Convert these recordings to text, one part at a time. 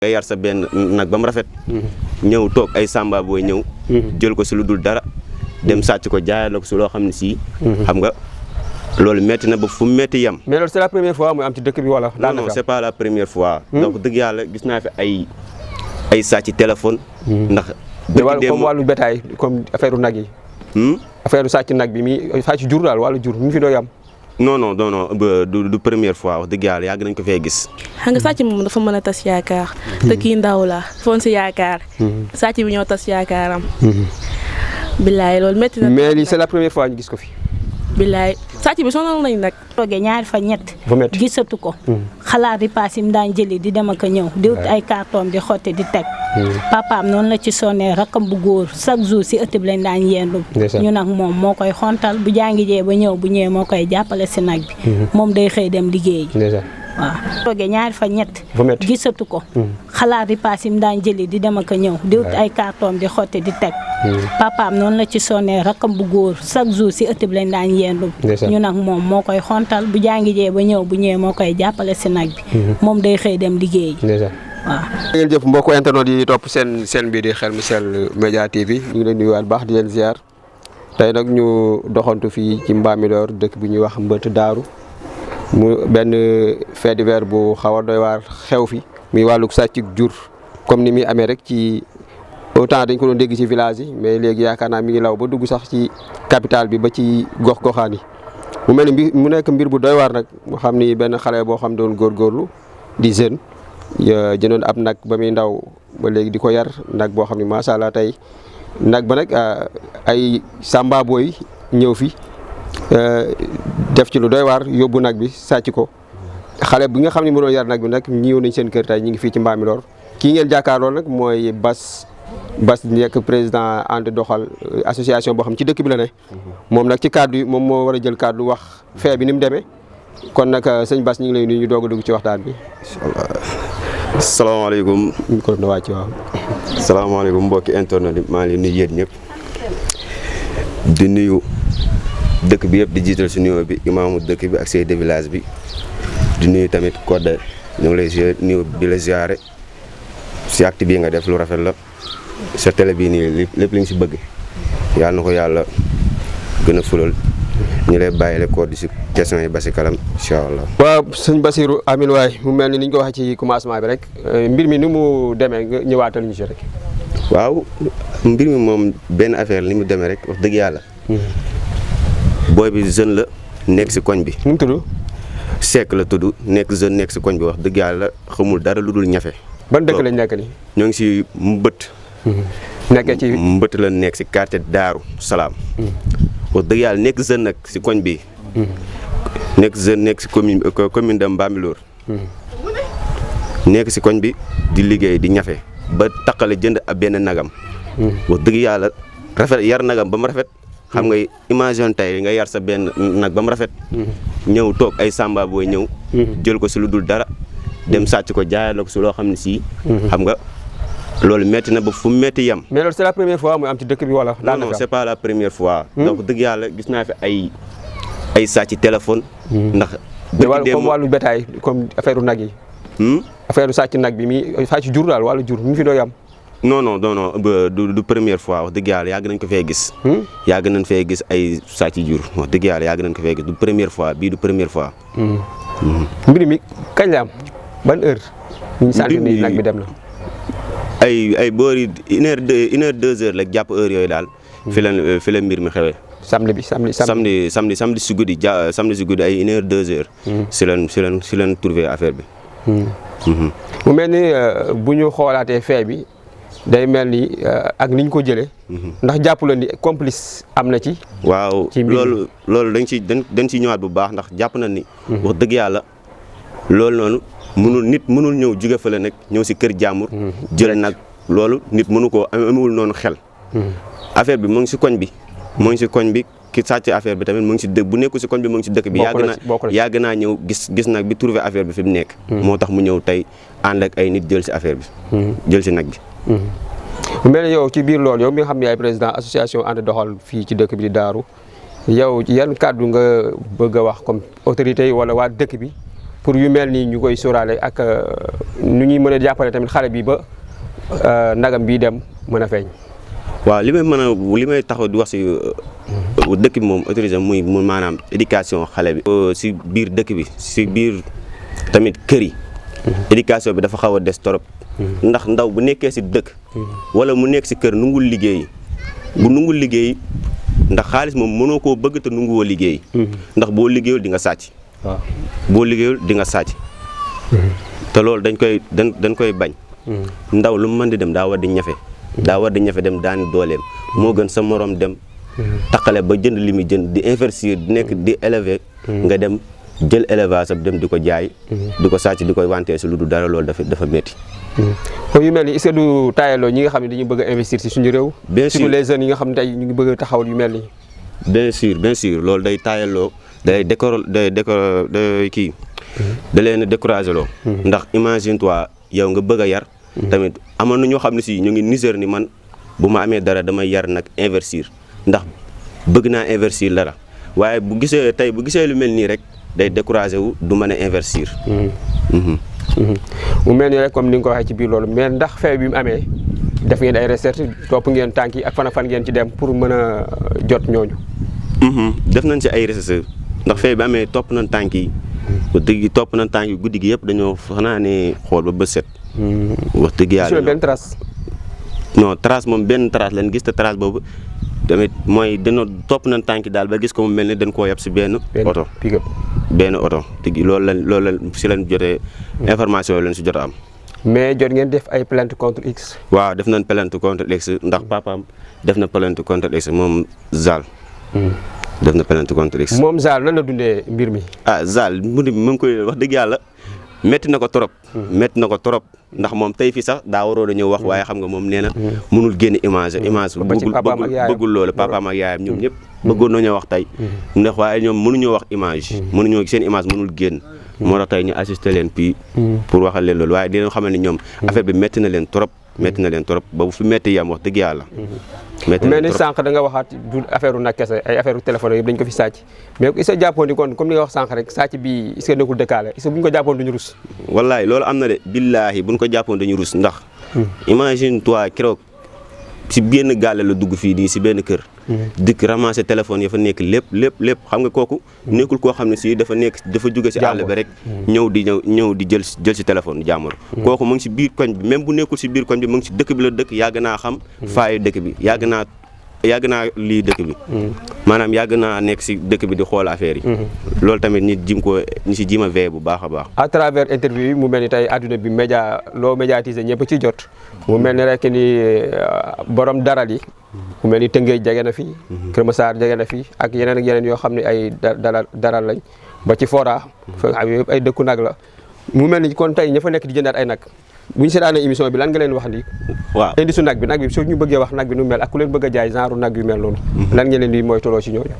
nga yar sa benn nag ba mu rafet ñëw toog ay samba booy ñëw jël ko si lu dul dara dem sàcc ko jaayal ko si loo xam ne sii xam nga loolu metti na ba fu mu metti yem. mais loolu c'est la première fois muy am ci dëkk bi wala. non c'est pas la première fois. donc dëgg yàlla gis naa fi ay sàcc téléphone. ndax dëgg comme wàllu bétail comme affaire nag yi. affaire sàcc nag bi mi sàcc jur daal wàllu jur mi fi doy am. non du première fois wax dëgg yàlla yàgg nañ ko fee gis. xam nga sàcc moom dafa mën a tas yaakaar. te kii ndaw la foon si yaakaar. sàcc bi ñoo tas yaakaaram. billaay loolu métti na. mais lii c'est la première fois ñu gis ko fi. billaay sàcc bi sonal nañ nag. toogee ñaari fa ñett. fa métti gisatu ko. xalaat ripaas yi mu daan jëli di dem ak a ñëw di wut ay carton di xotti di teg. papaam noonu la ci sonnee rakam bu góor chaque jour si ëtt bi lañ daan yendu. ñu nag moom moo koy xontal bu jàngi jee ba ñëw bu ñëwee moo koy jàppale si nag bi. moom day xëy dem liggéeyi. waaw toogee ñaari fa ñett. gisatu ko. xalaat ripaas yi mu daan jëli di dem ak a ñëw di wut ay carton di xotti di teg. papaam noonu la ci sonnee rakam bu góor chaque jour si ëtt bi lañ daan yendu. ñu nag moom moo koy xontal bu jàngi jee ba ñëw bu ñëwee moo koy jàppale si nag bi. moom day xëy dem liggéeyi. waaw. ngeen jëf mbokku internet yi topp seen bii di Xel mu Sell Média TV ñu ngi leen nuyuwaat baax di leen ziar tey nag ñu doxantu fii ci Mbambilor dëkk bi ñuy wax Mbëtt Daaru mu benn fait divers bu xaw a doy waar xew fi muy wàllu sàcc jur comme ni muy amee rek ci autant dañ ko doon dégg ci village yi mais léegi yaakaar naa mi ngi law ba dugg sax ci capitale bi ba ci gox-goxaan yi mu mel ni mu nekk mbir bu doy waar nag mu xam ni benn xale boo xam doon góorgóorlu di jeune jënoon ab nag ba muy ndaw ba léegi di ko yar nag boo xam ne macha allah tey nag ba nag ay samba booy ñëw fi def ci lu doy waar yóbbu nag bi sàcc ko xale bi nga xam ne mu doon yar nag bi nag ñëw nañ seen kër tey ñu ngi fii ci Mbambilor kii ngeen jàkkaarloo nag mooy Bass nekk président ànd doxal association boo xam ci dëkk bi la ne moom nag ci kaddu yi moom moo war a jël kaddu wax fee bi ni mu demee kon nag sëñ Bass ñu ngi lay nuyu ñu doog a dugg ci waxtaan bi. salaamaaleykum. micro na wàcc waaw. salaamaaleykum mbokki internet yi maa ngi leen di nuyu yéen ñëpp di nuyu dëkk bi yëpp di jiital si nuyoo bi imaamu dëkk bi ak chef de village bi di nuyu tamit Codé ñu ngi lay nuyu di la ziare si acte bii nga def lu rafet la sa télé bii nii lépp li nga si bëgg yàlla na ko yàlla gën a fulal ñu lay bàyyi le code si question yi ba si kanam incha allah. waaw sëñ Bassirou Amin waay mu mel ni ñu ko waxee ci commencement bi rek mbir mi ni mu demee nga ñëwaatal ñu si rek. waaw mbir mi moom benn affaire li mu demee rek wax dëgg yàlla. booy bi jeune la nekk si koñ bi. nu mu tudd. Seck la tudd nekk jeune nekk si koñ bi wax dëgg yàlla xamul dara lu dul ñafe. ban dëkk lañ nekk nii. ñoo ngi si Mbëtt. nekkee ci Mbëtt la nekk si quartier Daaru Salaam. wax dëgg yàlla nekk jeune nag si koñ bi. nekk jeune nekk si commune de Mbambilor. nekk si koñ bi di liggéey di ñafe ba taqale jënd ab benn nagam. wax dëgg yàlla rafet yar nagam ba mu rafet. xam nga imagine tey nga yar sa benn nag ba mu rafet. ñëw toog ay samba booy ñëw. jël ko si lu dul dara. dem sàcc ko jaayal ko si loo xam ne sii. xam nga loolu metti na ba fu mu metti yem. mais loolu c'est la première fois muy am ci dëkk bi wala. non c'est pas la première fois. donc dëgg yàlla gis naa fi ay sàcc téléphone. ndax dëgg comme wàllu bétail comme affaire nag yi. affaire sàcc nag bi mi sàcc jur daal wàllu jur mi fi doy am. non du première fois wax dëgg yàlla yàgg nañ ko fee gis. yàgg nañ fee gis ay sàcc jur wax dëgg yàlla yàgg nañ ko fee gis du première fois bii du première fois. mbir mi kañ la am ban heure. ñu sant ni nag bi dem na. ay boori une heure 2 heures la jàpp heure yooyu daal. fi la mbir mi xewee. samedi si guddi samedi si guddi ay une heure 2 heures. si leen trouvé affaire bi. mu mel ni bu ñu xoolaatee fee bi day mel ni ak ni ñu ko jëlee. ndax jàpp la ni complice am na ci. waaw loolu dañ ciy ñëwaat bu baax ndax jàpp na ni. wax dëgg yàlla loolu noonu nit mënul ñëw jóge fële nag ñëw si kër jàmbur. jël nag loolu nit mënu koo amewul noonu xel. affaire bi mu ngi si koñ bi. mu ngi si koñ bi ki sàcc affaire bi tamit mu ngi si dëkk bu nekkul si koñ bi mu ngi si dëkk bi. yàgg naa ñëw gis nag bi trouvé affaire bi fi mu nekk. moo tax mu ñëw tey ànd ak ay nit jël si affaire bi. jël si nag bi. mu mel ne yow ci biir loolu yow mi nga xam ne yaay président association ànd doxal fii ci dëkk bi di Daaru yow yan kàddu nga bëgg a wax comme autorité yi wala waa dëkk bi pour yu mel nii ñu koy sóoraale ak nu ñuy mën a jàppale tamit xale bi ba nagam bii dem mën a feeñ. waaw li may taxaw di wax si dëkk bi moom autorisé muy maanaam éducation xale bi. si biir dëkk bi si biir tamit kër yi. éducation bi dafa xaw a des torop. ndax ndaw bu nekkee si dëkk. wala mu nekk si kër nungul liggéey bu nungul liggéey ndax xaalis moom mënoo koo bëgg te nunguwoo liggéey. ndax boo liggéeyul di nga sàcc. waaw boo liggéeyul di nga sàcc. te loolu dañ koy bañ. ndaw lu mu mën di dem daa war di ñafe. daa war di ñafe dem daani dooleem moo gën sa morom dem. taqale ba jënd li muy jënd di investir di nekk di élever. nga dem jël élevage dem di ko jaay. di ko sàcc di koy wantee si lu du dara loolu dafa métti. kon yu mel ni est-ce que du taayaloo ñi nga xam ne dañuy bëgg a investir si suñu réew. bien sûr surtout les jeunes yi nga xam ne tey ñu ngi bëgg a taxawal yu mel nii. bien sûr loolu day taayaloo day kii. da leen a découragé loo. ndax imagine toi yow nga bëgg a yar. tamit amoon na ñoo xam ne si ñu ngi Niger ni man bu ma amee dara damay yar nag investir ndax bëgg naa investir dara waaye bu gisee lu mel nii rek day découragé wu du mën a investir. mu mel ni rek comme ni nga ko waxee ci biir loolu mais ndax feebar bi mu amee def ngeen ay recherche topp ngeen tànk yi ak fan ngeen ci dem pour mën a jot ñooñu. def nañ si ay recherche ndax feebar bi amee topp nañ tànk yi. wax dëgg topp nañ tànk yi guddi gi yëpp dañoo xanaa ne xool ba bët set. wax dëgg yàlla benn trace. non trace moom benn trace lañ gis te trace boobu tamit mooy dañoo topp nañ tànk daal ba gis ko mu mel ne dañ koo yab si benn oto. benn oto dëgg loolu la si lañ jotee information yi lañ si jot a am. mais jot ngeen def ay plainte contre X. waaw def nañ plainte contre X ndax papaam def na plainte contre X moom Zal. def na plainte contre X. moom Zal nan la dundee mbir mi. Zal mu ngi koy wax dëgg yàlla métti na ko trop. métti na ko trop ndax moom tey fii sax daa waroon a ñëw wax waaye xam nga moom nee na mënul génne image bëggul loolu papaam ak yaayam ñoom ñëpp bëggoon nañoo wax tey ndax waaye ñoom mënuñoo wax image mënuñoo seen image mënul génn moo tax tey ñu assisté leen puis pour waxal leen loolu waaye dina xamal ni ñoom affaire bi métti na leen trop ba bu fi métti yam wax dëgg yàlla. mais ni sànq da nga waxaat du affaire nag kese ay affaire téléphone yëpp dañ ko fi sàcc mais est-ce que jàppoon ni kon comme ni nga wax sànq rek sàcc bi est-ce que nekkul dëkkaale est-ce que bu ñu ko jàppoon duñu rus. wallaay loolu am na de billaahi bu ñu ko jàppoon dañu rus ndax. imagine toi keroog si benn gaale la dugg fii nii si benn kër. dikk ramasser téléphone ya fa nekk lépp xam nga kooku. nekkul koo xam ne si dafa jóge si àll bi rek. ñëw di jël si téléphone jàmbur. kooku mu ngi si biir koñ bi même bu nekkul si biir koñ bi mu ngi si dëkk bi la dëkk yàgg naa xam. faayu dëkk bi yàgg naa lii dëkk bi. maanaam yàgg naa nekk si dëkk bi di xool affaire yi. loolu tamit ñu si jima veillé bu baax a baax. à travers interview yi mu mel ni tey adduna bi loo médiatisé ñëpp ci jot. mu mel ni rek ni borom daral yi. mu mel ni Tëngéej jege na fi. Kër Massar jege na fi ak yeneen yoo xam ne ay daral lañ ba ci Fora. ay dëkku nag la. mu mel ni kon tey ña fa nekk di jëndaat ay nag. bu ñu seetaanee émission bi lan nga leen wax ni waaw indi su nag bi su ñu bëggee wax nag bi nu mel ak ku leen bëgg a jaay genre nag yu mel noonu. lan ngeen leen di mooy toloo ci ñooñu.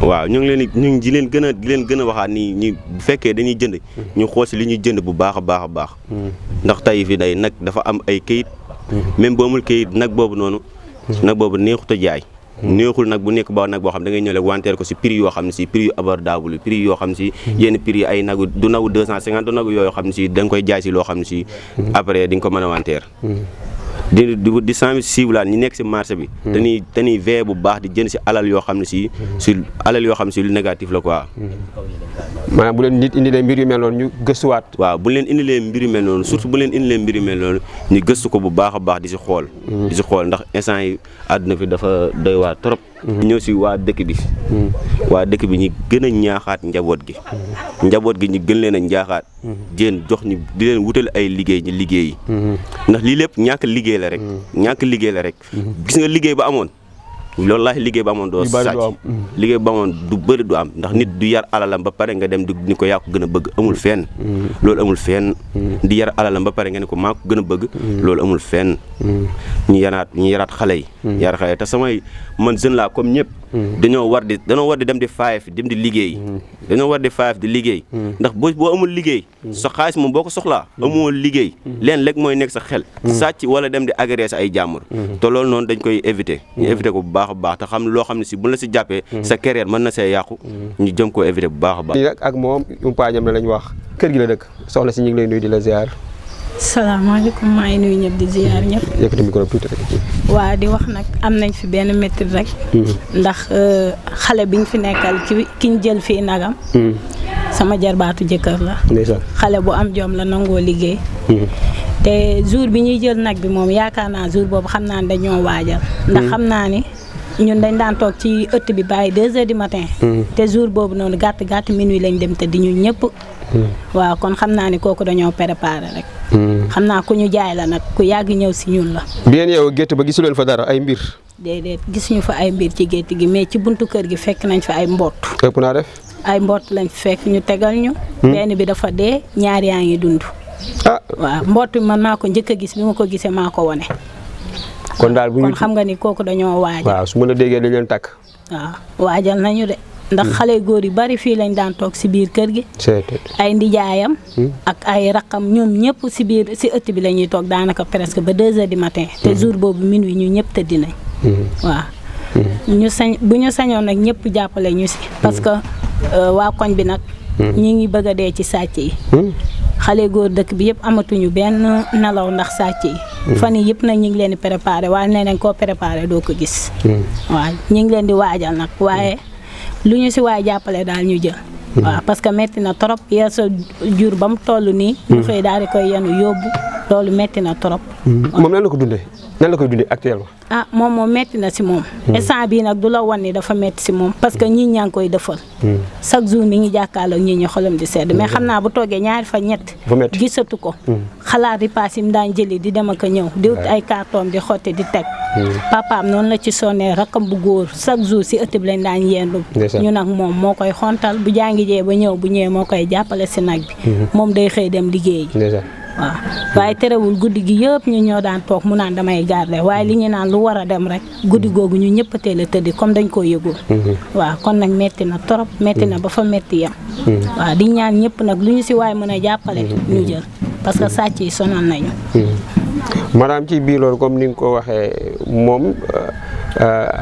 waaw ñu ngi di leen gën a waxaat ni ñi bu fekkee dañuy jënd. ñu xool si li ñuy jënd bu baax a baax. ndax tey fi day nag dafa am ay këyit. même boo amul këyit nag boobu noonu. nag boobu neexut a jaay. neexul nag bu nekk ba nag boo xam da ngay ñëw rek wanteer ko si prix yoo xam ne si prix yu abordable prix yoo xam ne si yenn prix yi ay nagu du nagu 250 du nagu yoo xam ne si da nga koy jaay si loo xam ne si après di nga ko mën a wanteer di sensibiliser ñi nekk si marché bi dañuy veillé bu baax di jënd si alal yoo xam ne si lu négatif la quoi. maanaam bu leen nit indilee mbir yu mel noonu ñu gëstuwaat. waaw bu leen indilee mbir yu mel noonu surtout bu leen indilee mbir yu mel noonu ñu gëstu ko bu baax a baax di si xool. ndax instant yi àdduna fi dafa doy waar trop. ñëw si waa dëkk bi. waa dëkk bi ñu gën a ñaaxaat njaboot gi. njaboot gi ñu gën leen a ñaaxaat. jox ñu di leen wutal ay liggéey ñu liggéeyi. ndax lii lépp ñàkk liggéey la rek. gis nga liggéey ba amoon. loolu laa liggéey ba amoon doo sàcc liggéey ba amoon du bëri du am ndax nit du yar alalam ba pare nga dem ni ko yaa ko gën a bëgg amul fenn. loolu amul fenn. di yar alalam ba pare nga ne ko maa ko gën a bëgg. loolu amul fenn. ñu yaraat xale yi. yar xale yi te man jeune laa comme ñëpp. dañoo war di dem di faayef dem di liggéey. ndax boo amul liggéey. sa xaalis moom boo ko soxlaa. amoo liggéey. leen lekk mooy nekk sa xel. sàcc wala dem di agresser ay jàmbur. te loolu noonu dañ koy éviter. ñu éviter ko bu baax baax a baax te xam loo xam ne si bu la si jàppee sa carrière mën na see yàqu ñu jëm koo éviter bu baax a baax. lii nag ak moom umpaañam la lañ wax kër gi la dëkk soxna si ñu ngi lay nuyu di la ziar. salaamaaleykum maa ngi nuyu ñëpp di ziar ñëpp. yëkkati micro tuuti rek. waa di wax nag am nañ fi benn métti rek. ndax xale biñ fi nekkal ki ñu jël fii nagam. sama jarbaatu jëkkër la. xale bu am jom la nangoo liggéey. te jour bi ñuy jël nag bi moom yaakaar naa jour boobu xam naa ne dañoo waajal. ndax xam naa ni ñun dañ daan toog ci ëtt bi bàyyi 2 heures du matin. te jour boobu noonu gàtt minuit lañ dem te di ñu ñëpp. waaw kon xam naa ni kooku dañoo préparé rek. xam naa ku ñu jaay la nag ku yàgg ñëw si ñun la. bi ngeen yow gétt ba gisuleen fa dara ay mbir. déedéet gisuñu fa ay mbir ci gétt gi mais ci buntu kër gi fekk nañ fa ay mbott. ëpp naa def. ay mbott lañ fekk ñu tegal ñu. benn bi dafa dee ñaar yaa ngi dund. waaw mbott bi man maa ko njëkk a gis bi ma ko gisee maa ko wane. kon daal bu ñu kon xam nga ni kooku dañoo waajal. waaw su ma la déggee dañ leen takk. waaw waajal nañu de. ndax xale góor yu bari fii lañ daan toog si biir kër gi. ay ndijaayam. ak ay raqam ñoom ñëpp si biir si ëtt bi la ñuy toog daanaka presque ba 2 heures du matin. te jour boobu minuit ñu ñëpp tëddi nañ. waaw bu ñu sañoon nag ñëpp jàppale ñu si. parce que waa koñ bi nag. ñi ngi bëgg a dee ci sàcc yi. xale góor dëkk bi yëpp amatuñu benn nelaw ndax sàcc yi. fan yii yëpp nag ñu ngi leen di préparé waaye nee nañ koo préparé doo ko gis. waaw ñu ngi leen di waajal nag waaye. lu ñu si waay jàppale daal ñu jël. waaw parce que metti na trop yaa sa jur ba mu toll nii. ñu xëy daal di koy yenu yóbbu loolu metti na trop. moom nan la ko dundee nan la koy dundee actuellement. ah moom metti na si moom. instant bii nag du la wan ni dafa metti si moom parce que ñii ñaa ngi koy defal. chaque jour mi ngi jàkkaarloo ñii ñi xolam di sedd mais xam naa bu toogee ñaari fa ñett. gisatu ko. xalaat ripaas yi mu daan jëli di dem ak a ñëw di wut ay carton di xotti di teg. papaam noonu la ci sonnee rakam bu góor chaque jour si ëtt bi lañ daan yendu. ñu nag moom moo koy xontal bu jàngi jee ba ñëw bu ñëwee moo koy jàppale si nag bi. moom day xëy dem liggéeyi. waaw waaye terewul guddi gi yëpp ñu ñoo daan toog mu naan damay garder waaye li ñu naan lu war a dem rek guddi googu ñu ñëpp a teel a tëddi comme dañ koo yëgul. waaw kon nag metti na trop metti na ba fa metti yam. waaw di ñaan ñëpp nag lu ñu si waay mën a jàppale. ñu jël parce que sàcc yi sonal nañu. maanaam ci biir loolu comme ni nga ko waxee moom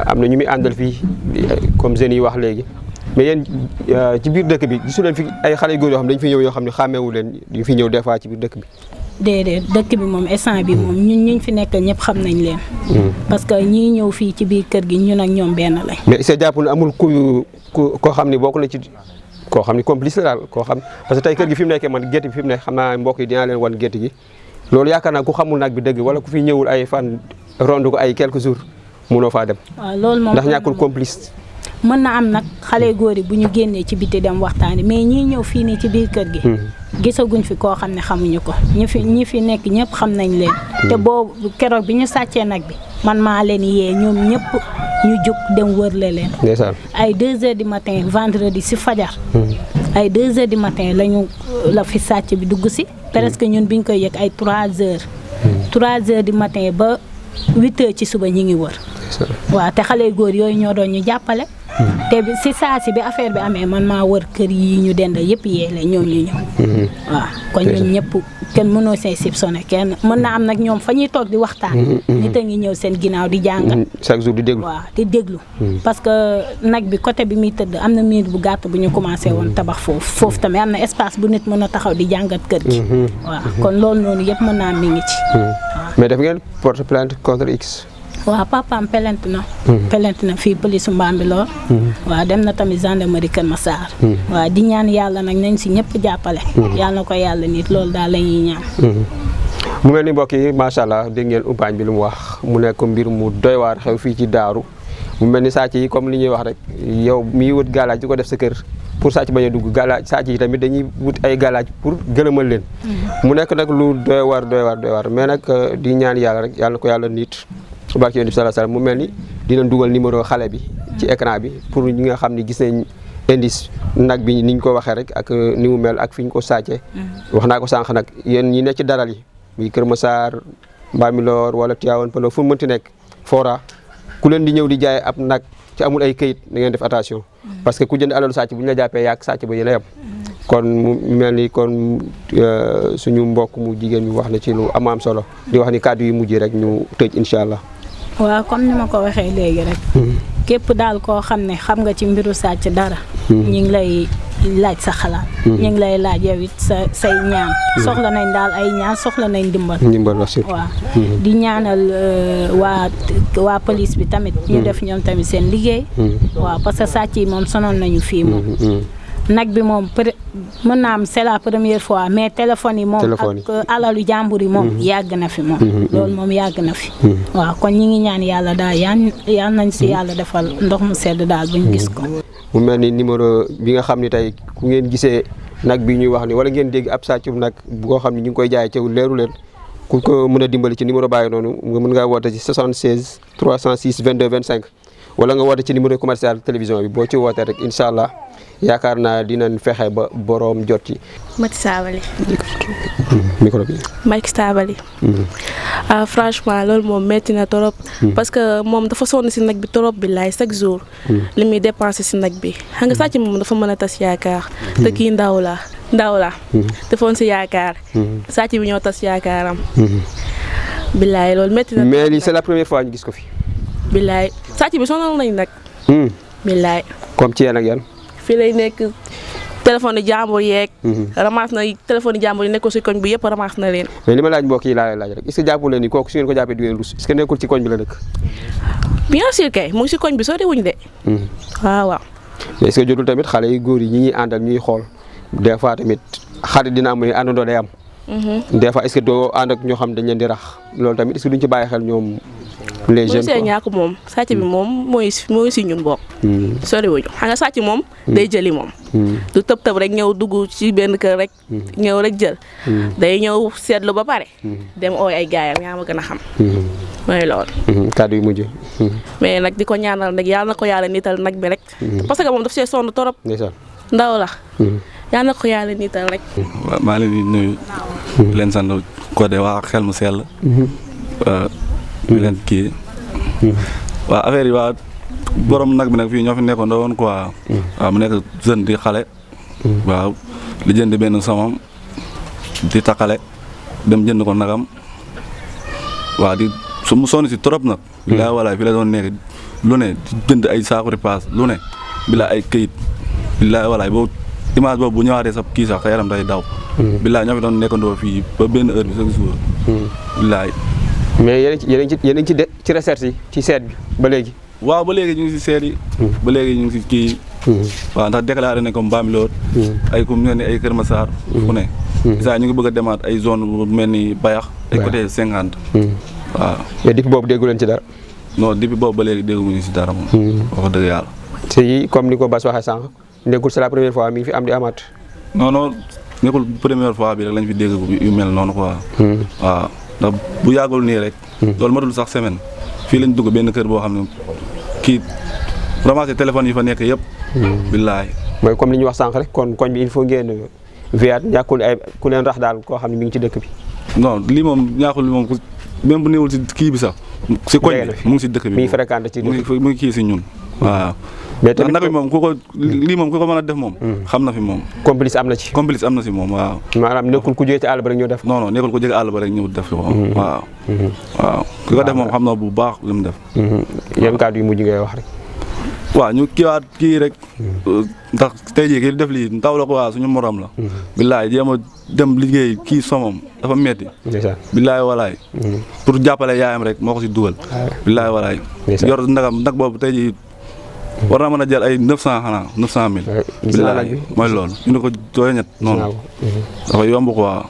am na ñu muy àndal fii comme jeunes yi wax léegi. mais yéen ci biir dëkk bi gisu leen fi ay xale góor yoo xam dañu fi ñëw yoo xam ne xàmmeewu leen ñu fi ñëw des fois ci biir dëkk bi. déedéet dëkk bi moom instant bi moom ñun fi nekk ñëpp xam nañ leen. parce que ñii ñëw fii ci biir kër gi ñun ak ñoom benn lañ. mais sa jàpp ne amul koo xam ne bokk na ci koo xam ne complice la daal koo xam parce que tey kër gi fi mu nekkee man gétt bi fi mu nekk xam naa mbokk yi dinaa leen wan gétt gi loolu yaakaar naa ku xamul nag bi dëgg wala ku fi ñëwul ay fan rond ko ay quelques jours mënoo faa dem. waaw loolu moom ndax ñàkkul complice. mën na am nag xale góor yi bu ñu génnee ci biti dem waxtaani mais ñii ñëw fii nii ci biir kër gi. gisaguñ fi koo xam ne xamuñu ko ñi fi nekk ñëpp xam nañ leen. te boobu keroog bi ñu sàccee nag bi man maa leen yee ñoom ñëpp ñu jóg dem wërle leen. ay 2 heures du matin vendredi si fajar. ay 2 heures du matin la fi sàcc bi dugg si. presque ñun biñ koy yëg ay 3 heures. 3 heures du matin ba 8 heures ci suba ñi ngi wër. waaw te xale góor yooyu ñoo doon ñu jàppale. te si saa si bi affaire bi amee man maa wër kër yi ñu dend yëpp yee la ñoom ñu ñëw. waaw kon ñun ñëpp kenn mënoo see soupçonné kenn mën na am nag ñoom fa ñuy toog di waxtaan. nit a ngi ñëw seen ginnaaw di jàngat. chaque jour di déglu. waaw di déglu. parce que nag bi côté bi muy tëdd am na miir bu gàtt bu ñu commencé woon tabax foofu tamit am na espace bu nit mën a taxaw di jàngat kër gi. waaw kon loolu noonu yëpp mën naa mi ngi ci. mais def ngeen porte plainte contre X. waaw papaam pelent na fii police Mbambilor. waaw dem na tamit gendarmerie Kër Massar. waaw di ñaan yàlla nag nañ si ñëpp jàppale. yàlla na ko yàlla nit loolu daal la ñuy ñaan. mu mel ni mbokk yi macha allah dégg ngeen umpaañ bi lu mu wax mu nekk mbir mu doy waar xew fii ci Daaru mu mel ni sàcc yi comme li ñuy wax rek yow miy wut galaaj di ko def sa kër pour sàcc bañ a dugg galaaj sàcc yi tamit dañuy wut ay galaaj pour gëlëmal leen. mu nekk nag lu doy waar mais nag di ñaan yàlla rek yàlla na ko yàlla nit. barke Yonent bi sallallahu alayhi wasallam mu mel ni dinañ dugal numéro xale bi ci écran bi pour ñi nga xam ne gis nañ indice nag bi ni ñu ko waxee rek ak ni mu mel ak fi ñu ko sàccee. wax naa ko sànq nag yéen ñi nekk ci daral yi muy Kër Massar Mbambilor wala Tivaouane Peulh fu mu mënti nekk Fora ku leen di ñëw di jaay ab nag ci amul ay këyit da ngeen def attention. parce que ku jënd alalu sàcc bu ñu la jàppee yàgg sàcc ba yéen a yem. kon mu mel ni kon suñu mbokk mu jigéen mi wax na ci lu am solo di wax ni kàddu yu mujj rek ñu tëj incha allah. waaw comme ni ma ko waxee léegi rek. képp daal koo xam ne xam nga ci mbiru sàcc dara. ñu ngi lay laaj sa xalaat. ñu ngi lay laaj yow it say ñaan. soxla nañ daal ay ñaan soxla nañ ndimbal. ndimbal wax surtout. waaw di ñaanal waa police bi tamit. ñu def ñoom tamit seen liggéey. waaw parce que sàcc yi moom sonoon nañu fii moom. nag bi moom mën naa am c'est la première fois mais téléphone yi moom ak alalu jàmbur yi moom yàgg na fi moom loolu moom yàgg na fi waaw kon ñi ngi ñaan yàlla daal yal nañ si yàlla defal ndox mu sedd daal buñ gis ko mu mel ni numéro bi nga xam ne tey ku ngeen gisee nag bi ñuy wax ni wala ngeen dégg ab sàccum nag boo xam ne ñu ngi koy jaay ca leeru leen ku ko mën a dimbali ci numéro bàyyi noonu nga mën ngaa woote ci 76 306 22 25 wala nga woote ci numéro commercial télévision bi boo ci wootee rek incha allah yaakaar naa dinañ fexe ba boroom jot ci. Mati Sabali. micro bi. Mati Sabali. Franchement loolu moom metti na trop. parce que moom dafa sonn si nag bi trop bi laay chaque jour. li muy dépensé si nag bi xam nga sàcc moom dafa mën a tas yaakaar. te kii ndaw la. defoon si yaakaar. sàcc bi ñoo tas yaakaaram. billaay loolu metti na. mais lii c'est la première fois ñu gis ko fi. billaay sàcc bi sonal nañ nag. billaay. comme ci yéen ak yan. fii lay nekk téléphone yi jàmbur yeeg. ramasse na téléphone yi jàmbur yi nekkul si koñ bi yëpp ramasse na leen. mais li ma laaj mbokk yi laa laaj rek est-ce que jàppu leen ni kooku su ngeen ko jàppee du ngeen rus est-ce que nekkul ci koñ bi la dëkk. bien sûr kay mu ngi si koñ bi sori wuñ de. waaw. mais est-ce que jotul tamit xale yu góor yi ñi ñuy àndal ñuy xool des fois tamit xarit dina am muy àndandoo day am. des fois est-ce que doo ànd ak ñoo xam dañ leen di rax loolu tamit est-ce que duñ ci bàyyi xel ñoom. les jeunes quoi ñàkk moom sàcc bi moom mooy si ñun bokk. soriwuñu xam nga sàcc moom. day jëli moom. du tëb rek ñëw dugg ci benn kër rek. ñëw rek jël. day ñëw seetlu ba pare. dem ooy ay gaayam yaa ma gën a xam. mooy loolu. kàddu yu mujj. mais nag di ko ñaanal nag yàlla na ko yàlla niital nag bi rek. parce que moom daf see sonn torop. ndaw la. yàlla na ko yàlla niital rek. waaw maa leen di nuyu. leen sant ko de waa xel mu sell. di leen kii waaw affaire yi waa borom nag bi nag fii ñoo fi nekkoon woon quoi. waaw mu nekk jeune di xale. waaw li jënd benn samam di takkale dem jënd ko nagam waaw di su mu sonn si trop nag. bilaay walaay fi la doon nekk lu ne di jënd ay saako ripaas lu ne bilaay ay këyit bilaay walaay boo image boobu bu ñëwaatee sa kii sax sa yaram day daw. bilaay ñoo fi doon nekkandoo fii ba benn heure bi chaque jour. bilaay. mais yéen a ngi ci recherche yi ci seet bi ba léegi. waaw ba léegi ñu ngi si seet yi. ba léegi ñu ngi si kii. waaw ndax déclaré nañ ko Bambilor. ay ku mel ni ay Kër Massar. fu ne. saa ñu ngi bëgg a demaat ay zone bu mel ni Bayax. ay côté 50. waaw. mais depuis boobu déggu leen ci dara. non depuis boobu ba léegi dégguñu si dara moom. wax dëgg yàlla. si comme ni ko Bass waxee sànq nekkul c'est la première fois mi ngi fi am di amaat. non nekkul première fois bi rek lañ fi dégg yu mel noonu quoi. waaw. ndax bu yàggul nii rek. loolu matul sax semaine fii lañ dugg benn kër boo xam ne kii ramassé téléphone yi fa nekk yëpp. billaay. mooy comme li ñu wax sànq rek kon koñ bi il faut ngeen veyaat ñàkkul ay ku leen rax daal koo xam ne mi ngi ci dëkk bi. non lii moom ñàkkul moom même bu néewul si kii bi sax. si koñ bi mu ngi si dëkk bi. mi ngi fréquenté ci dëkk bi mu ngi kii si ñun. waaw. mais tamit nag bi moom ku ko lii moom ku ko mën a def moom. xam na fi moom. complice am na ci. complice am na si moom waaw. maanaam nekkul ku jógee ci àll ba rek ñëw def. non nekkul ku jógee àll ba rek ñëw def ko. waaw. waaw ku ko def moom xam na bu baax li mu def. yan kàddu yu mujj ngay wax rek. waaw ñu kiiwaat kii rek. ndax tey jii kii def lii ndaw la ko waa suñu morom la. billaay jéem a dem liggéey kii somam dafa metti. billaay walaay. pour jàppale yaayam rek moo ko si dugal. billaay walaay. yor nag boobu tey jii war naa mën a jël ay 900 xanaa 900000. billaay mooy loolu ñu ne ko tooy ñett noonu. dafa yomb quoi.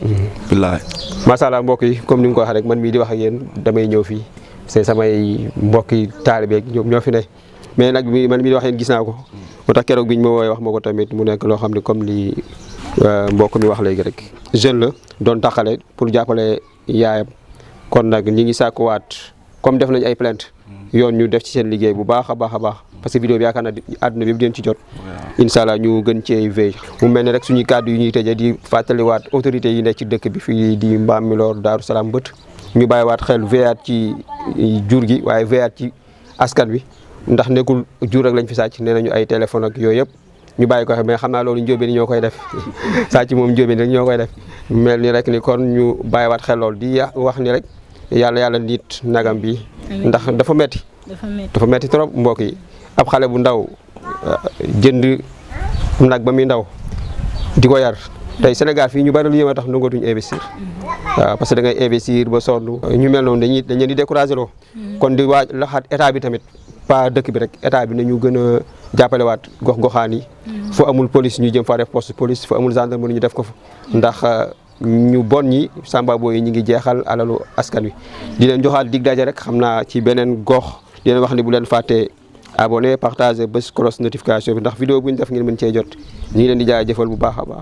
billaay. macha allah mbokk yi comme ni nga ko waxee rek man mii di wax ak yéen damay ñëw fii c'est samay mbokki taalibe ñoom ñoo fi ne mais nag man mii di wax yéen gis naa ko moo tax keroog bi ñu ma woowee wax ma ko tamit mu nekk loo xam ne comme li mbokk mi wax léegi rek jeune la doon taxale pour jàppale yaayam kon nag ñi ngi sàkkuwaat comme def nañ ay plainte yoon ñu def ci seen liggéey bu baax a baax a baax parce que vidéo bi yaakaar naa àdduna bi dinañ ci jot incha allah ñu gën cee veille mu mel ne rek suñuy kàddu yu ñuy tëjee di fàttaliwaat autorités yi nekk ci dëkk bi fii di Bambilor Daaru Salaam Mbët ñu bàyyiwaat xel veyaat ci jur gi waaye veyaat ci askan wi ndax nekkul jur rek lañ fi sàcc nee nañu ay téléphone ak yooyu yëpp ñu bàyyi ko xel mais xam naa loolu njóobeen ñoo koy def sàcc moom njóobeen rek ñoo koy def mel ni rek ni kon ñu bàyyiwaat xel loolu di wax ni rek yàlla nit nagam bi ndax dafa metti dafa metti trop mbokk yi ab xale bu ndaw jënd nag ba muy ndaw di ko yar tey Sénégal fii ñu bari lu yéeme tax nangootuñu investir waaw parce que da ngay investir ba sonn ñu mel noonu dañ leen di décourager loo kon di waaj laxaat état bi tamit pas dëkk bi rek état bi nañu gën a jàppalewaat gox-goxaan yi fu amul police ñu jëm fa def poste police fu amul gendarmerie ñu def ko fa ndax ñu bon ñi samba booy yi ñu ngi jeexal alalu askan wi di leen joxaat dig daje rek xam naa ci beneen gox di leen wax ni bu leen fàttee abonné partager bés cross notification bi ndax vidéo bu ñu def ngeen mën cee jot ñu ngi leen di jaajëfal bu baax a baax